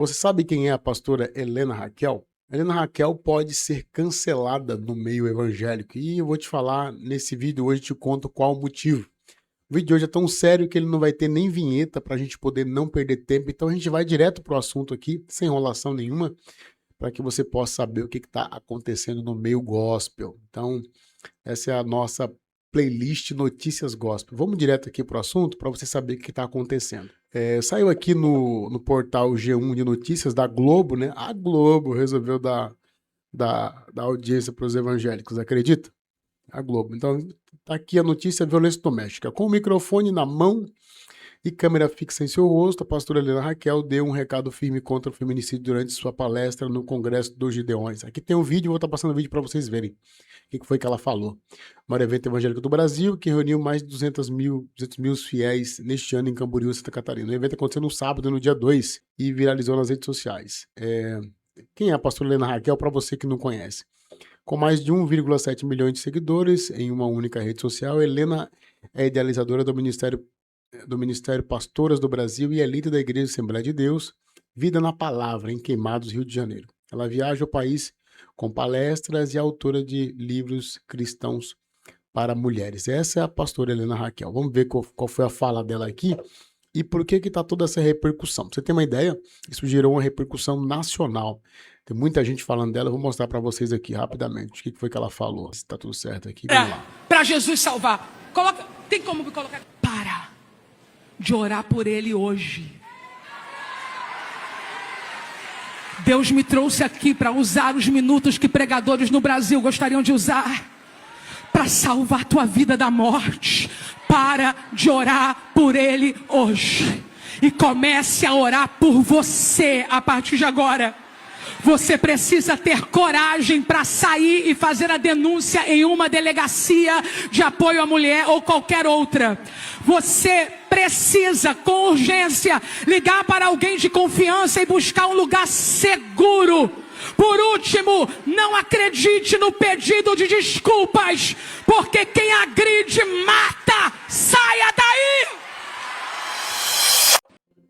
Você sabe quem é a pastora Helena Raquel? Helena Raquel pode ser cancelada no meio evangélico. E eu vou te falar nesse vídeo hoje, te conto qual o motivo. O vídeo de hoje é tão sério que ele não vai ter nem vinheta para a gente poder não perder tempo. Então a gente vai direto pro assunto aqui, sem enrolação nenhuma, para que você possa saber o que está acontecendo no meio gospel. Então, essa é a nossa playlist Notícias Gospel. Vamos direto aqui pro assunto para você saber o que está acontecendo. Saiu aqui no portal G1 de notícias da Globo, né? A Globo resolveu dar audiência para os evangélicos, acredita? A Globo. Então, tá aqui a notícia: violência doméstica. Com o microfone na mão e câmera fixa em seu rosto, a pastora Helena Raquel deu um recado firme contra o feminicídio durante sua palestra no Congresso dos Gideões. Aqui tem um vídeo, vou estar passando o vídeo para vocês verem o que foi que ela falou. O maior evento evangélico do Brasil, que reuniu mais de 200 mil fiéis neste ano em Camboriú, Santa Catarina. O evento aconteceu no sábado, no dia 2, e viralizou nas redes sociais. Quem é a pastora Helena Raquel, para você que não conhece? Com mais de 1,7 milhões de seguidores em uma única rede social, Helena é idealizadora do Ministério Pastoras do Brasil e é líder da Igreja Assembleia de Deus, Vida na Palavra, em Queimados, Rio de Janeiro. Ela viaja ao país com palestras e é autora de livros cristãos para mulheres. Essa é a pastora Helena Raquel. Vamos ver qual foi a fala dela aqui e por que está toda essa repercussão. Pra você ter uma ideia, isso gerou uma repercussão nacional. Tem muita gente falando dela, eu vou mostrar para vocês aqui rapidamente o que foi que ela falou. Se está tudo certo aqui, vamos lá. Para Jesus salvar. Tem como me colocar? Para de orar por ele hoje. Deus me trouxe aqui para usar os minutos que pregadores no Brasil gostariam de usar para salvar tua vida da morte. Para de orar por ele hoje e comece a orar por você a partir de agora. Você precisa ter coragem para sair e fazer a denúncia em uma delegacia de apoio à mulher ou qualquer outra. Você precisa, com urgência, ligar para alguém de confiança e buscar um lugar seguro. Por último, não acredite no pedido de desculpas, porque quem agride mata. Saia daí!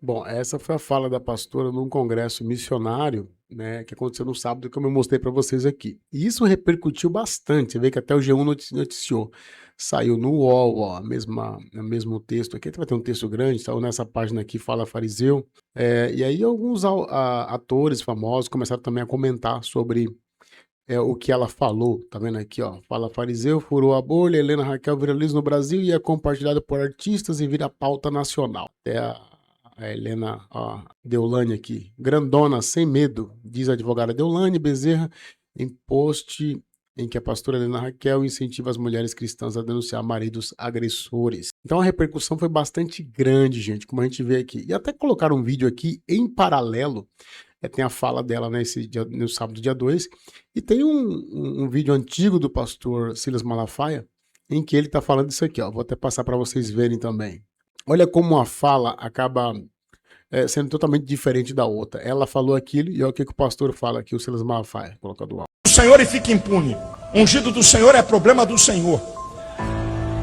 Bom, essa foi a fala da pastora num congresso missionário, né, que aconteceu no sábado, como eu mostrei para vocês aqui. E isso repercutiu bastante. Você vê que até o G1 noticiou. Saiu no UOL, ó, o mesmo texto aqui. Vai ter um texto grande, saiu nessa página aqui, Fala Fariseu. E aí alguns atores famosos começaram também a comentar sobre o que ela falou. Tá vendo aqui, ó? Fala Fariseu, furou a bolha, Helena Raquel viraliza no Brasil e é compartilhada por artistas e vira pauta nacional. A Helena, ó, Deolane aqui, grandona, sem medo, diz a advogada Deolane Bezerra, em post em que a pastora Helena Raquel incentiva as mulheres cristãs a denunciar maridos agressores. Então a repercussão foi bastante grande, gente, como a gente vê aqui. E até colocaram um vídeo aqui em paralelo, tem a fala dela no sábado, dia 2, e tem um vídeo antigo do pastor Silas Malafaia, em que ele está falando isso aqui, ó. Vou até passar para vocês verem também. Olha como a fala acaba sendo totalmente diferente da outra. Ela falou aquilo e olha o que o pastor fala aqui, o Silas Malafaia. Coloca do alto. O Senhor e fica impune. Ungido do Senhor é problema do Senhor.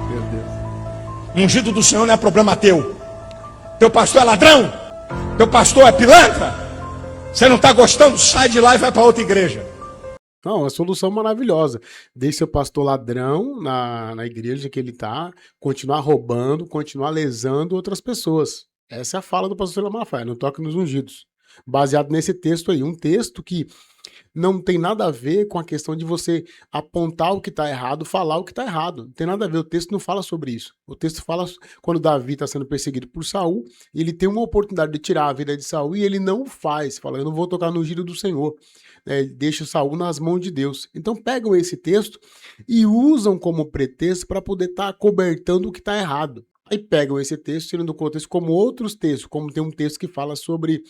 Meu Deus. Ungido do Senhor não é problema teu. Teu pastor é ladrão. Teu pastor é pilantra. Você não está gostando? Sai de lá e vai para outra igreja. Não, uma solução maravilhosa. Deixe seu pastor ladrão na igreja que ele está, continuar roubando, continuar lesando outras pessoas. Essa é a fala do pastor Malafaia, não toque nos ungidos. Baseado nesse texto aí, um texto que não tem nada a ver com a questão de você apontar o que está errado, falar o que está errado. Não tem nada a ver, o texto não fala sobre isso. O texto fala quando Davi está sendo perseguido por Saul, ele tem uma oportunidade de tirar a vida de Saul e ele não faz. Fala, eu não vou tocar no ungido do Senhor. Deixa Saul nas mãos de Deus. Então pegam esse texto e usam como pretexto para poder estar cobertando o que está errado. Aí pegam esse texto, tirando do contexto, como outros textos, como tem um texto que fala sobre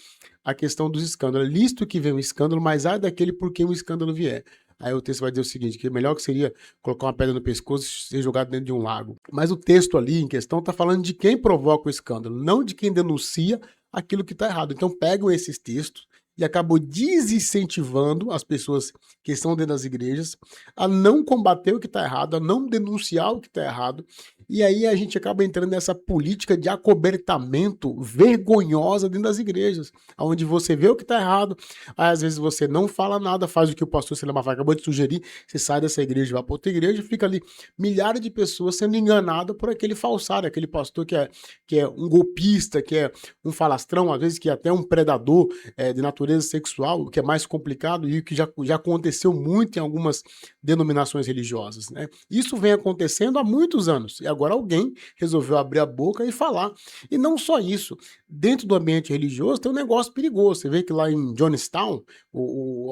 a questão dos escândalos. Listo que vem um escândalo, mas ai daquele por quem o escândalo vier. Aí o texto vai dizer o seguinte, que melhor que seria colocar uma pedra no pescoço e ser jogado dentro de um lago. Mas o texto ali em questão está falando de quem provoca o escândalo, não de quem denuncia aquilo que está errado. Então pegam esses textos e acabou desincentivando as pessoas que estão dentro das igrejas a não combater o que está errado, a não denunciar o que está errado, E aí a gente acaba entrando nessa política de acobertamento vergonhosa dentro das igrejas, onde você vê o que está errado, aí às vezes você não fala nada, faz o que o pastor Celema acabou de sugerir, você sai dessa igreja e vai para outra igreja, fica ali milhares de pessoas sendo enganadas por aquele falsário, aquele pastor que é um golpista, que é um falastrão, às vezes que é até um predador de natureza sexual, o que é mais complicado e o que já aconteceu muito em algumas denominações religiosas, né? Isso vem acontecendo há muitos anos, e agora alguém resolveu abrir a boca e falar. E não só isso, dentro do ambiente religioso tem um negócio perigoso. Você vê que lá em Johnstown,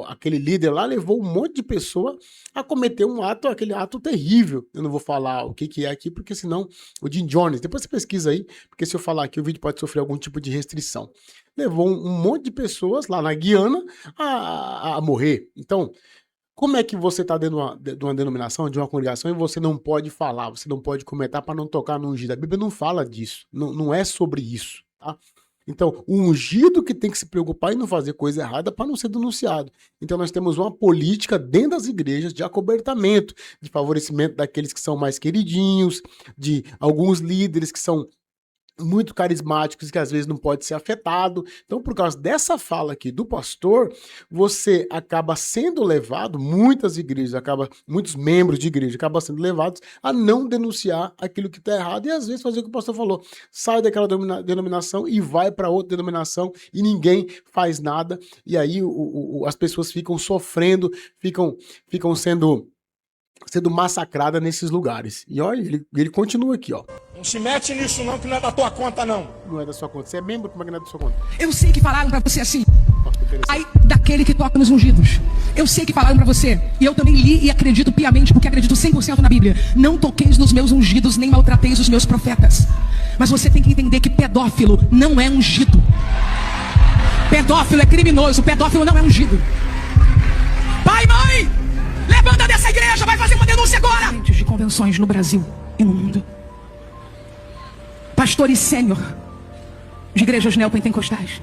aquele líder lá levou um monte de pessoa a cometer aquele ato terrível. Eu não vou falar o que é aqui, porque senão o Jim Jones, depois você pesquisa aí, porque se eu falar aqui o vídeo pode sofrer algum tipo de restrição. Levou um monte de pessoas lá na Guiana a morrer. Então, como é que você está dentro de uma denominação, de uma congregação, e você não pode falar, você não pode comentar para não tocar no ungido? A Bíblia não fala disso, não é sobre isso, tá? Então, o ungido que tem que se preocupar em não fazer coisa errada para não ser denunciado. Então, nós temos uma política dentro das igrejas de acobertamento, de favorecimento daqueles que são mais queridinhos, de alguns líderes que são muito carismáticos que às vezes não pode ser afetado. Então, por causa dessa fala aqui do pastor, você acaba sendo levado, muitas igrejas, muitos membros de igreja acabam sendo levados a não denunciar aquilo que está errado e às vezes fazer o que o pastor falou, sai daquela denominação e vai para outra denominação e ninguém faz nada, e aí as pessoas ficam sofrendo, ficam sendo massacradas nesses lugares. E olha, ele continua aqui, ó. Não se mete nisso não, que não é da tua conta não. Não é da sua conta. Você é membro, como é que não é da sua conta? Eu sei que falaram pra você assim, ai daquele que toca nos ungidos. Eu sei que falaram pra você, e eu também li e acredito piamente, porque acredito 100% na Bíblia. Não toqueis nos meus ungidos, nem maltrateis os meus profetas. Mas você tem que entender que pedófilo não é ungido. Pedófilo é criminoso, pedófilo não é ungido. Pai, mãe, levanta dessa igreja, vai fazer uma denúncia agora. De convenções no Brasil e no mundo. Pastores sênior de igrejas neopentecostais,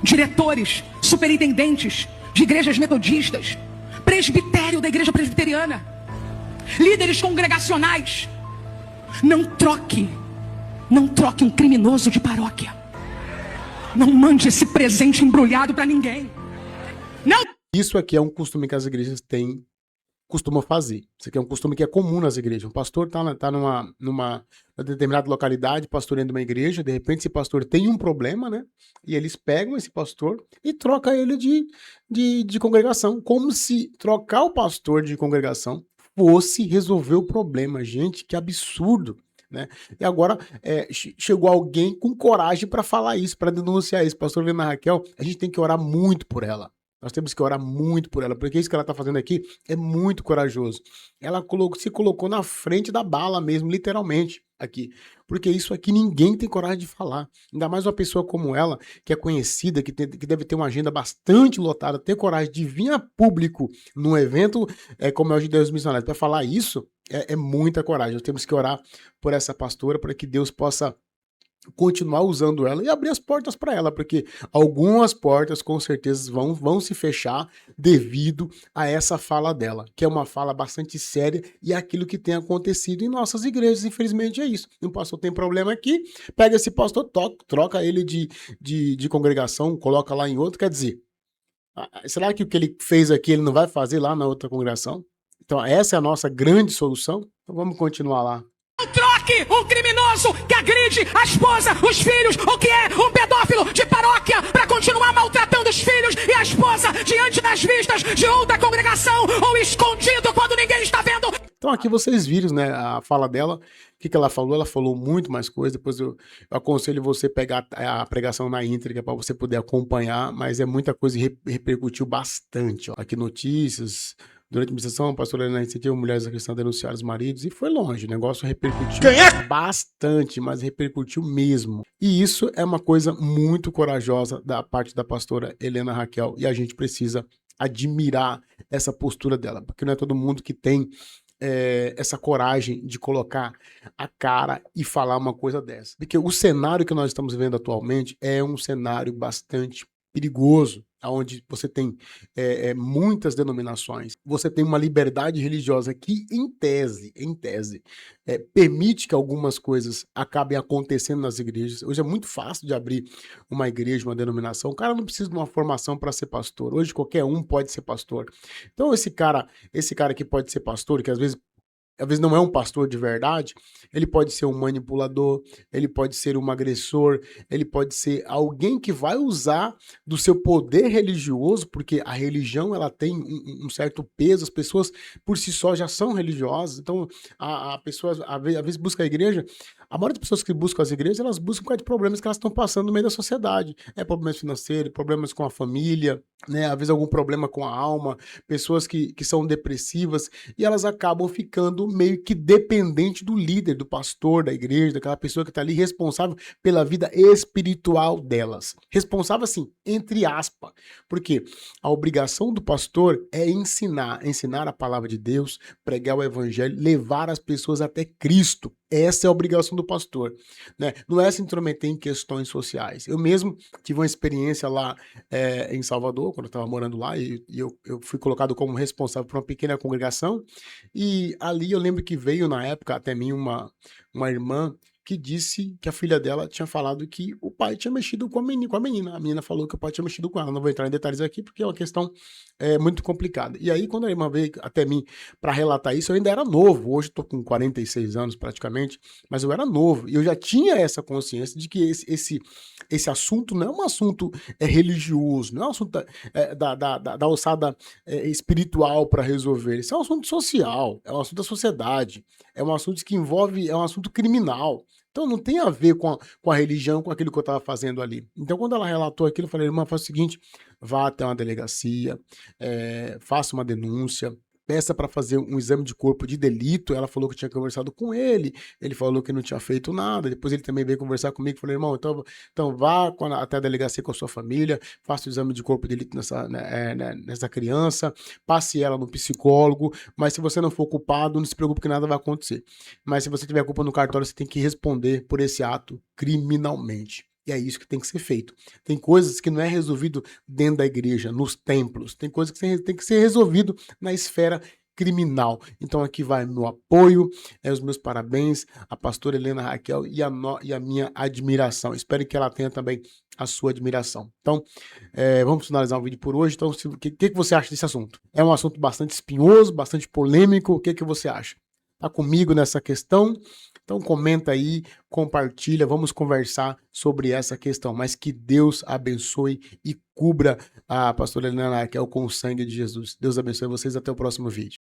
diretores, superintendentes de igrejas metodistas, presbitério da igreja presbiteriana, líderes congregacionais. Não troque um criminoso de paróquia. Não mande esse presente embrulhado para ninguém. Não. Isso aqui é um costume que as igrejas costumam fazer. Isso aqui é um costume que é comum nas igrejas. Um pastor está numa determinada localidade, pastoreando uma igreja, de repente esse pastor tem um problema, né? E eles pegam esse pastor e trocam ele de congregação, como se trocar o pastor de congregação fosse resolver o problema. Gente, que absurdo, né? E agora chegou alguém com coragem para falar isso, para denunciar isso. Pastor Helena Raquel, a gente tem que orar muito por ela. Nós temos que orar muito por ela, porque isso que ela está fazendo aqui é muito corajoso. Ela se colocou na frente da bala mesmo, literalmente, aqui. Porque isso aqui ninguém tem coragem de falar. Ainda mais uma pessoa como ela, que é conhecida, que deve ter uma agenda bastante lotada, ter coragem de vir a público num evento como é o de Deus Missionários, para falar isso, é muita coragem. Nós temos que orar por essa pastora, para que Deus possa continuar usando ela e abrir as portas para ela, porque algumas portas com certeza vão se fechar devido a essa fala dela, que é uma fala bastante séria e é aquilo que tem acontecido em nossas igrejas, infelizmente é isso. Um pastor tem problema aqui, pega esse pastor, troca ele de congregação, coloca lá em outro, quer dizer, será que o que ele fez aqui ele não vai fazer lá na outra congregação? Então essa é a nossa grande solução, então vamos continuar lá. Não troque um criminoso que agride a esposa, os filhos, ou que é um pedófilo de paróquia, para continuar maltratando os filhos e a esposa diante das vistas de outra congregação, ou escondido quando ninguém está vendo. Então aqui vocês viram, né, a fala dela, o que ela falou? Ela falou muito mais coisa, depois eu aconselho você pegar a pregação na íntegra para você poder acompanhar, mas é muita coisa e repercutiu bastante. Ó. Aqui notícias... Durante a administração, a pastora Helena incentivou mulheres cristãs a denunciar os maridos e foi longe. O negócio repercutiu bastante, mas repercutiu mesmo. E isso é uma coisa muito corajosa da parte da pastora Helena Raquel e a gente precisa admirar essa postura dela, porque não é todo mundo que tem essa coragem de colocar a cara e falar uma coisa dessa. Porque o cenário que nós estamos vivendo atualmente é um cenário bastante perigoso, onde você tem muitas denominações, você tem uma liberdade religiosa que, em tese, permite que algumas coisas acabem acontecendo nas igrejas. Hoje é muito fácil de abrir uma igreja, uma denominação. O cara não precisa de uma formação para ser pastor. Hoje qualquer um pode ser pastor. Então esse cara que pode ser pastor, que às vezes não é um pastor de verdade, ele pode ser um manipulador, ele pode ser um agressor, ele pode ser alguém que vai usar do seu poder religioso, porque a religião ela tem um certo peso, as pessoas por si só já são religiosas, então a pessoa às vezes busca a igreja, a maioria das pessoas que buscam as igrejas, elas buscam por causa de problemas que elas estão passando no meio da sociedade, problemas financeiros, problemas com a família, né, às vezes algum problema com a alma, pessoas que são depressivas, e elas acabam ficando meio que dependente do líder, do pastor da igreja, daquela pessoa que está ali responsável pela vida espiritual delas. Responsável assim, entre aspas, porque a obrigação do pastor é ensinar a palavra de Deus, pregar o evangelho, levar as pessoas até Cristo. Essa é a obrigação do pastor, né? Não é se intrometer em questões sociais. Eu mesmo tive uma experiência lá em Salvador, quando eu estava morando lá, e eu fui colocado como responsável por uma pequena congregação, e ali eu lembro que veio na época até mim uma irmã que disse que a filha dela tinha falado que o pai tinha mexido com a menina. A menina falou que o pai tinha mexido com ela. Não vou entrar em detalhes aqui porque é uma questão muito complicada. E aí, quando a irmã veio até mim para relatar isso, eu ainda era novo. Hoje estou com 46 anos praticamente, mas eu era novo. E eu já tinha essa consciência de que esse assunto não é um assunto religioso, não é um assunto da alçada espiritual para resolver. Isso é um assunto social, é um assunto da sociedade, é um assunto que envolve, é um assunto criminal. Então não tem a ver com a religião, com aquilo que eu estava fazendo ali. Então quando ela relatou aquilo, eu falei, irmã, faz o seguinte, vá até uma delegacia, faça uma denúncia, peça para fazer um exame de corpo de delito. Ela falou que tinha conversado com ele falou que não tinha feito nada, depois ele também veio conversar comigo, falei, irmão, então vá até a delegacia com a sua família, faça o exame de corpo de delito nessa criança, passe ela no psicólogo, mas se você não for culpado, não se preocupe que nada vai acontecer. Mas se você tiver culpa no cartório, você tem que responder por esse ato criminalmente. E é isso que tem que ser feito. Tem coisas que não é resolvido dentro da igreja, nos templos. Tem coisas que tem que ser resolvido na esfera criminal. Então aqui vai meu apoio, os meus parabéns à pastora Helena Raquel e a minha admiração. Espero que ela tenha também a sua admiração. Então, vamos finalizar o vídeo por hoje. Então, o que você acha desse assunto? É um assunto bastante espinhoso, bastante polêmico. O que você acha? Tá comigo nessa questão? Então comenta aí, compartilha, vamos conversar sobre essa questão. Mas que Deus abençoe e cubra a pastora Helena Raquel com o sangue de Jesus. Deus abençoe vocês, até o próximo vídeo.